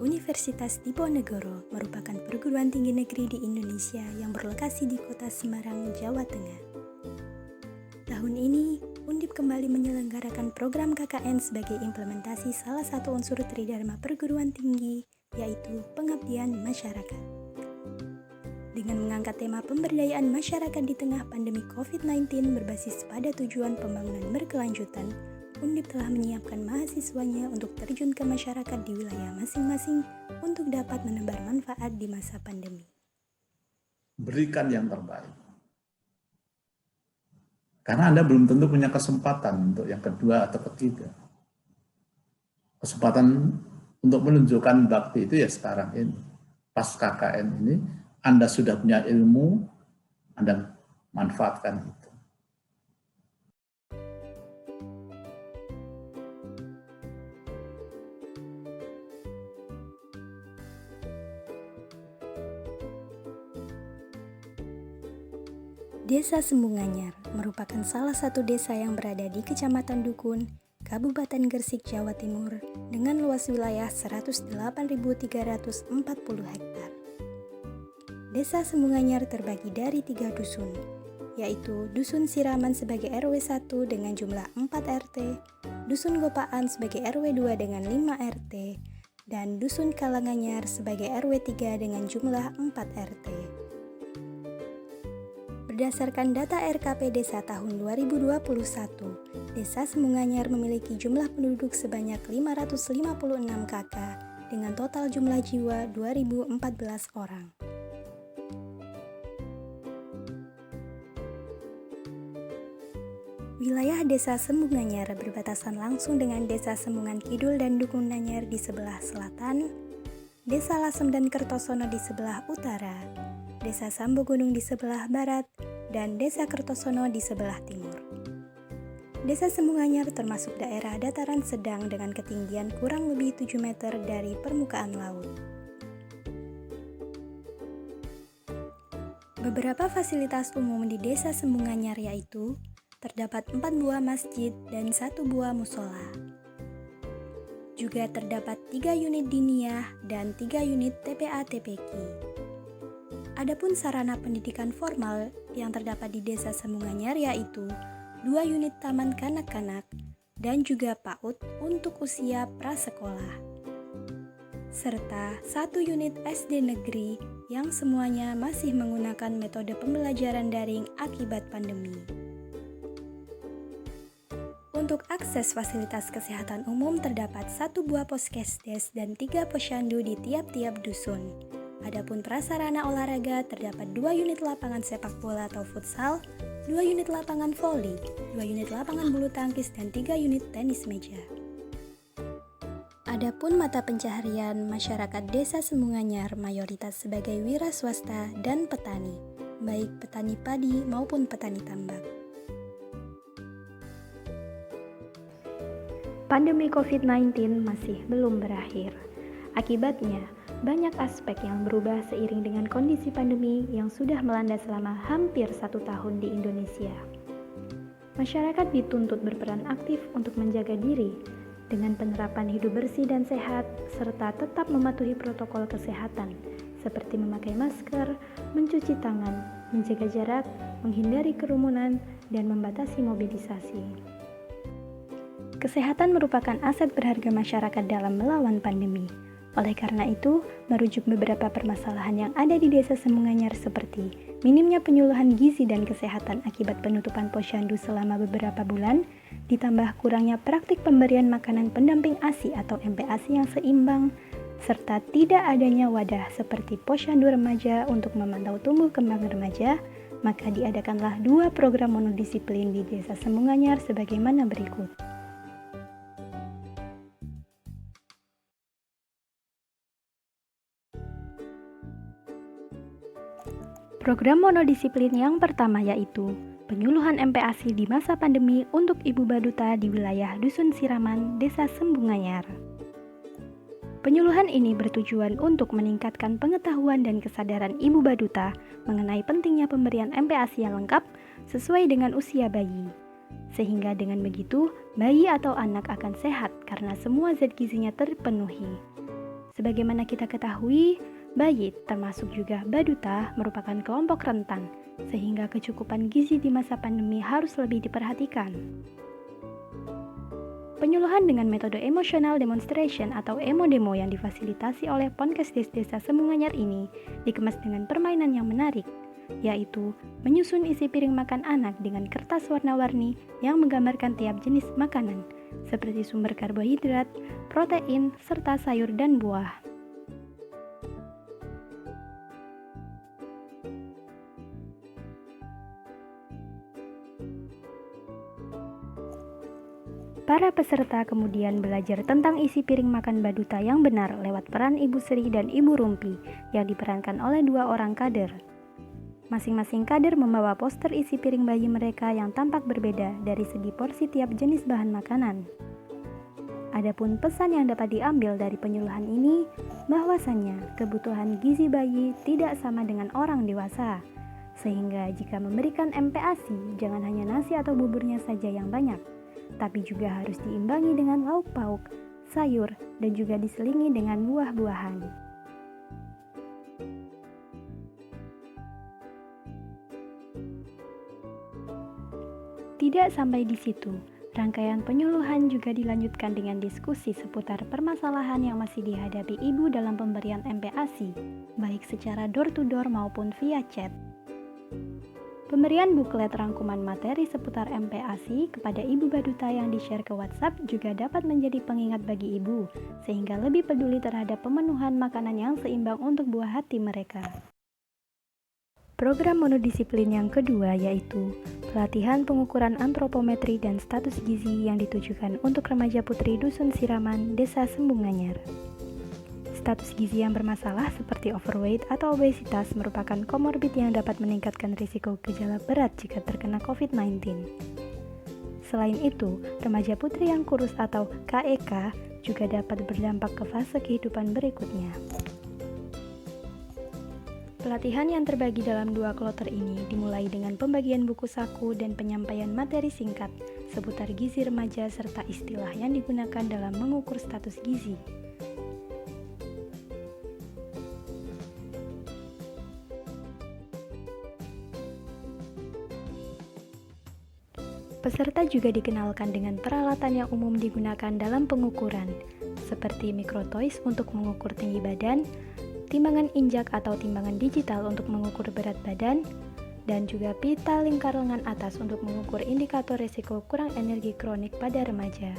Universitas Diponegoro merupakan perguruan tinggi negeri di Indonesia yang berlokasi di Kota Semarang, Jawa Tengah. Tahun ini, Undip kembali menyelenggarakan program KKN sebagai implementasi salah satu unsur tridharma perguruan tinggi, yaitu pengabdian masyarakat. Dengan mengangkat tema pemberdayaan masyarakat di tengah pandemi COVID-19 berbasis pada tujuan pembangunan berkelanjutan, Undip telah menyiapkan mahasiswanya untuk terjun ke masyarakat di wilayah masing-masing untuk dapat menebar manfaat di masa pandemi. Berikan yang terbaik. Karena Anda belum tentu punya kesempatan untuk yang kedua atau ketiga. Kesempatan untuk menunjukkan bakti itu ya sekarang ini. Pas KKN ini, Anda sudah punya ilmu, Anda manfaatkan itu. Desa Sembunganyar merupakan salah satu desa yang berada di Kecamatan Dukun, Kabupaten Gresik, Jawa Timur, dengan luas wilayah 108.340 hektar. Desa Sembunganyar terbagi dari 3 dusun, yaitu Dusun Siraman sebagai RW 1 dengan jumlah 4 RT, Dusun Gopaan sebagai RW 2 dengan 5 RT, dan Dusun Kalanganyar sebagai RW 3 dengan jumlah 4 RT. Berdasarkan data RKP Desa tahun 2021, Desa Sembunganyar memiliki jumlah penduduk sebanyak 556 KK dengan total jumlah jiwa 2014 orang. Wilayah Desa Sembunganyar berbatasan langsung dengan Desa Sembungan Kidul dan Dukun Nanyar di sebelah selatan, Desa Lasem dan Kertosono di sebelah utara, Desa Sambo Gunung di sebelah barat, dan Desa Kertosono di sebelah timur. Desa Sembunganyar termasuk daerah dataran sedang dengan ketinggian kurang lebih 7 meter dari permukaan laut. Beberapa fasilitas umum di Desa Sembunganyar yaitu terdapat 4 buah masjid dan 1 buah musola. Juga terdapat 3 unit diniyah dan 3 unit TPA-TPQ. Adapun sarana pendidikan formal yang terdapat di Desa Sembunganyar yaitu 2 unit taman kanak-kanak dan juga PAUD untuk usia prasekolah, serta 1 unit SD negeri yang semuanya masih menggunakan metode pembelajaran daring akibat pandemi. Untuk akses fasilitas kesehatan umum terdapat 1 buah poskesdes dan 3 posyandu di tiap-tiap dusun. Adapun prasarana olahraga terdapat 2 unit lapangan sepak bola atau futsal, 2 unit lapangan voli, 2 unit lapangan bulu tangkis, dan 3 unit tenis meja. Adapun mata pencaharian masyarakat Desa Sembunganyar mayoritas sebagai wira swasta dan petani, baik petani padi maupun petani tambak. Pandemi COVID-19 masih belum berakhir. Akibatnya, banyak aspek yang berubah seiring dengan kondisi pandemi yang sudah melanda selama hampir 1 tahun di Indonesia. Masyarakat dituntut berperan aktif untuk menjaga diri dengan penerapan hidup bersih dan sehat, serta tetap mematuhi protokol kesehatan seperti memakai masker, mencuci tangan, menjaga jarak, menghindari kerumunan, dan membatasi mobilisasi. Kesehatan merupakan aset berharga masyarakat dalam melawan pandemi. Oleh karena itu, merujuk beberapa permasalahan yang ada di Desa Sembunganyar seperti minimnya penyuluhan gizi dan kesehatan akibat penutupan posyandu selama beberapa bulan, ditambah kurangnya praktik pemberian makanan pendamping ASI atau MPASI yang seimbang, serta tidak adanya wadah seperti posyandu remaja untuk memantau tumbuh kembang remaja, maka diadakanlah 2 program monodisiplin di Desa Sembunganyar sebagaimana berikut. Program monodisiplin yang pertama yaitu penyuluhan MPASI di masa pandemi untuk ibu baduta di wilayah Dusun Siraman, Desa Sembunganyar. Penyuluhan ini bertujuan untuk meningkatkan pengetahuan dan kesadaran ibu baduta mengenai pentingnya pemberian MPASI yang lengkap sesuai dengan usia bayi. Sehingga dengan begitu, bayi atau anak akan sehat karena semua zat gizinya terpenuhi. Sebagaimana kita ketahui, bayi termasuk juga baduta merupakan kelompok rentan, sehingga kecukupan gizi di masa pandemi harus lebih diperhatikan. Penyuluhan dengan metode emotional demonstration atau emo-demo yang difasilitasi oleh Ponkesdes Desa Sembunganyar ini dikemas dengan permainan yang menarik, yaitu menyusun isi piring makan anak dengan kertas warna-warni yang menggambarkan tiap jenis makanan, seperti sumber karbohidrat, protein, serta sayur dan buah. Para peserta kemudian belajar tentang isi piring makan baduta yang benar lewat peran Ibu Sri dan Ibu Rumpi yang diperankan oleh 2 orang kader. Masing-masing kader membawa poster isi piring bayi mereka yang tampak berbeda dari segi porsi tiap jenis bahan makanan. Adapun pesan yang dapat diambil dari penyuluhan ini, bahwasannya kebutuhan gizi bayi tidak sama dengan orang dewasa. Sehingga jika memberikan MPASI, jangan hanya nasi atau buburnya saja yang banyak, tapi juga harus diimbangi dengan lauk pauk, sayur, dan juga diselingi dengan buah-buahan. Tidak sampai di situ, rangkaian penyuluhan juga dilanjutkan dengan diskusi seputar permasalahan yang masih dihadapi ibu dalam pemberian MPASI, baik secara door-to-door maupun via chat. Pemberian buklet rangkuman materi seputar MPASI kepada ibu baduta yang di-share ke WhatsApp juga dapat menjadi pengingat bagi ibu, sehingga lebih peduli terhadap pemenuhan makanan yang seimbang untuk buah hati mereka. Program monodisiplin yang kedua yaitu pelatihan pengukuran antropometri dan status gizi yang ditujukan untuk remaja putri Dusun Siraman, Desa Sembunganyar. Status gizi yang bermasalah seperti overweight atau obesitas merupakan komorbid yang dapat meningkatkan risiko gejala berat jika terkena COVID-19. Selain itu, remaja putri yang kurus atau KEK juga dapat berdampak ke fase kehidupan berikutnya. Pelatihan yang terbagi dalam 2 kloter ini dimulai dengan pembagian buku saku dan penyampaian materi singkat seputar gizi remaja serta istilah yang digunakan dalam mengukur status gizi. Peserta juga dikenalkan dengan peralatan yang umum digunakan dalam pengukuran, seperti mikrotoys untuk mengukur tinggi badan, timbangan injak atau timbangan digital untuk mengukur berat badan, dan juga pita lingkar lengan atas untuk mengukur indikator risiko kurang energi kronik pada remaja.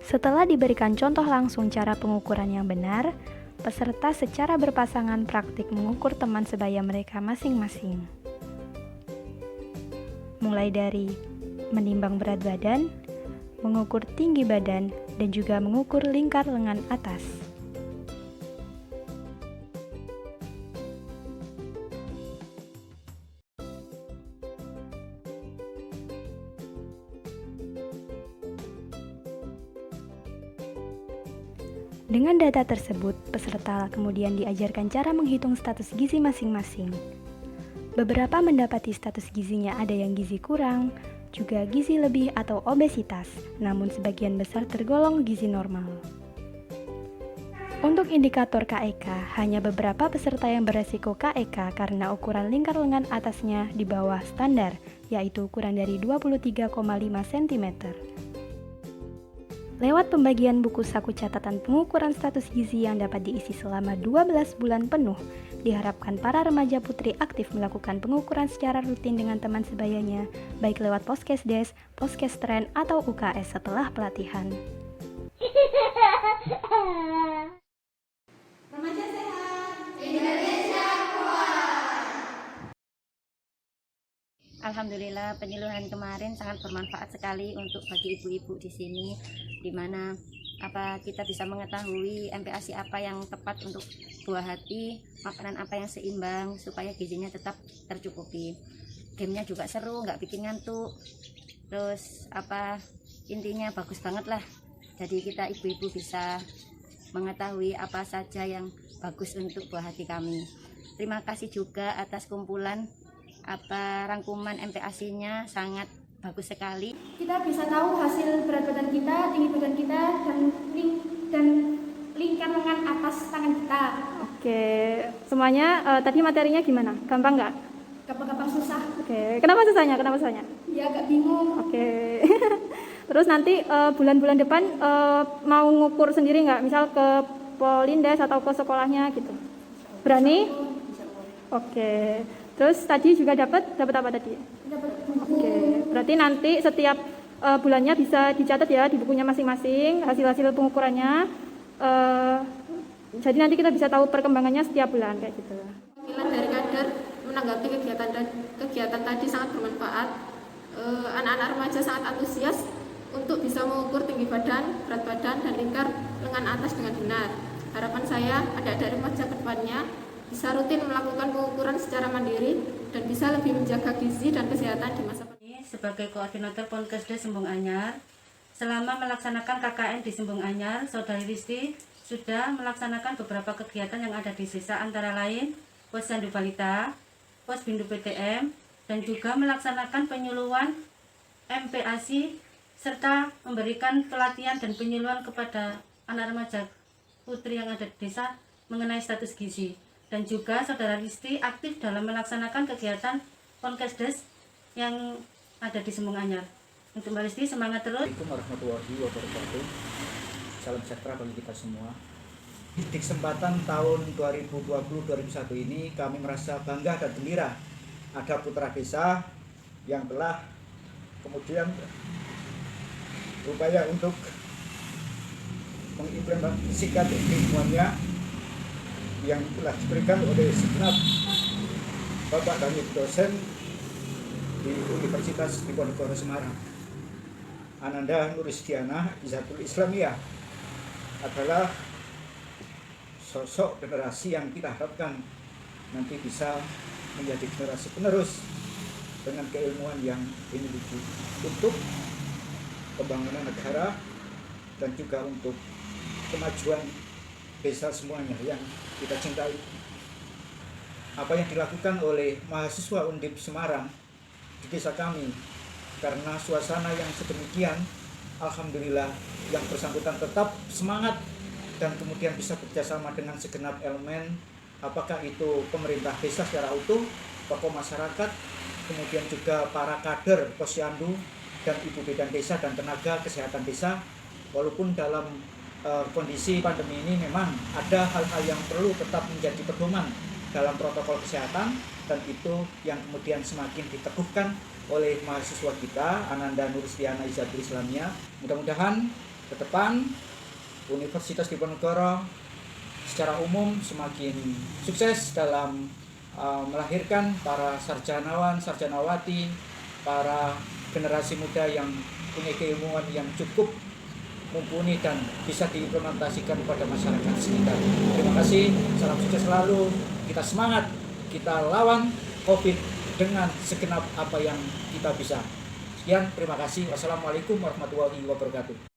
Setelah diberikan contoh langsung cara pengukuran yang benar, peserta secara berpasangan praktik mengukur teman sebaya mereka masing-masing. Mulai dari menimbang berat badan, mengukur tinggi badan, dan juga mengukur lingkar lengan atas. Dengan data tersebut, peserta kemudian diajarkan cara menghitung status gizi masing-masing. Beberapa mendapati status gizinya ada yang gizi kurang, juga gizi lebih atau obesitas, namun sebagian besar tergolong gizi normal. Untuk indikator KEK, hanya beberapa peserta yang beresiko KEK karena ukuran lingkar lengan atasnya di bawah standar, yaitu kurang dari 23,5 cm. Lewat pembagian buku saku catatan pengukuran status gizi yang dapat diisi selama 12 bulan penuh, diharapkan para remaja putri aktif melakukan pengukuran secara rutin dengan teman sebayanya, baik lewat Ponkesdes, Ponkestren, atau UKS setelah pelatihan. Remaja sehat, Indonesia kuat. Alhamdulillah penyuluhan kemarin sangat bermanfaat sekali untuk bagi ibu-ibu di sini, di mana kita bisa mengetahui MPASI apa yang tepat untuk buah hati, makanan apa yang seimbang supaya gizinya tetap tercukupi. Gamenya juga seru, nggak bikin ngantuk. Terus intinya bagus banget lah. Jadi kita ibu-ibu bisa mengetahui apa saja yang bagus untuk buah hati kami. Terima kasih juga atas kumpulan rangkuman MPASI-nya sangat bagus sekali. Kita bisa tahu hasil berat badan kita, tinggi badan kita, dan lingkar lengan atas tangan kita. Oke, semuanya tadi materinya gimana? Gampang nggak? Gampang-gampang susah. Oke, kenapa susahnya? Ya agak bingung. Oke. Terus nanti bulan-bulan depan mau ngukur sendiri nggak? Misal ke Polindes atau ke sekolahnya gitu. Berani? Oke. Terus tadi juga dapat apa tadi? Dapat buku. Oke. Berarti nanti setiap bulannya bisa dicatat ya di bukunya masing-masing hasil-hasil pengukurannya. Jadi nanti kita bisa tahu perkembangannya setiap bulan kayak gitu. Perwakilan dari kader menanggapi kegiatan tadi sangat bermanfaat. Anak-anak remaja sangat antusias untuk bisa mengukur tinggi badan, berat badan, dan lingkar lengan atas dengan benar. Harapan saya adik-adik remaja ke depannya bisa rutin melakukan pengukuran secara mandiri dan bisa lebih menjaga gizi dan kesehatan di masa depan. Sebagai koordinator Ponkesdes Sembung Anyar, selama melaksanakan KKN di Sembung Anyar, Saudari Risti sudah melaksanakan beberapa kegiatan yang ada di desa, antara lain Posyandu Balita, Pos Bindu PTM, dan juga melaksanakan penyuluhan MPASI serta memberikan pelatihan dan penyuluhan kepada anak remaja putri yang ada di desa mengenai status gizi. Dan juga Saudara Risti aktif dalam melaksanakan kegiatan Ponkesdes yang ada di Sembung Anyar. Untuk Mbak Risti, semangat terus. Assalamualaikum warahmatullahi wabarakatuh. Salam sejahtera bagi kita semua. Di kesempatan tahun 2020-2021 ini kami merasa bangga dan gembira ada putra desa yang telah kemudian berupaya untuk mengimplementasikan ilmuannya yang telah diberikan oleh segenap Bapak dan Ibu dosen di Universitas Diponegoro Semarang. Ananda Nurisdiana Izatul Islamiyah adalah sosok generasi yang kita harapkan nanti bisa menjadi generasi penerus dengan keilmuan yang dimiliki untuk pembangunan negara dan juga untuk kemajuan desa semuanya yang kita cintai. Apa yang dilakukan oleh mahasiswa Undip Semarang di desa kami, karena suasana yang sedemikian, alhamdulillah yang bersangkutan tetap semangat dan kemudian bisa bekerjasama dengan segenap elemen, apakah itu pemerintah desa secara utuh, tokoh masyarakat, kemudian juga para kader Posyandu dan Ibu Bidan Desa dan tenaga kesehatan desa. Walaupun dalam kondisi pandemi ini memang ada hal-hal yang perlu tetap menjadi pedoman dalam protokol kesehatan, dan itu yang kemudian semakin diteguhkan oleh mahasiswa kita Ananda Nurisdiana Izatul Islamiyah. Mudah-mudahan ke depan Universitas Diponegoro secara umum semakin sukses dalam melahirkan para sarjanawan, sarjanawati, para generasi muda yang punya keilmuan yang cukup mumpuni dan bisa diimplementasikan pada masyarakat sekitar. Terima kasih, salam sukses selalu, kita semangat, kita lawan COVID dengan segenap apa yang kita bisa. Sekian, terima kasih. Wassalamualaikum warahmatullahi wabarakatuh.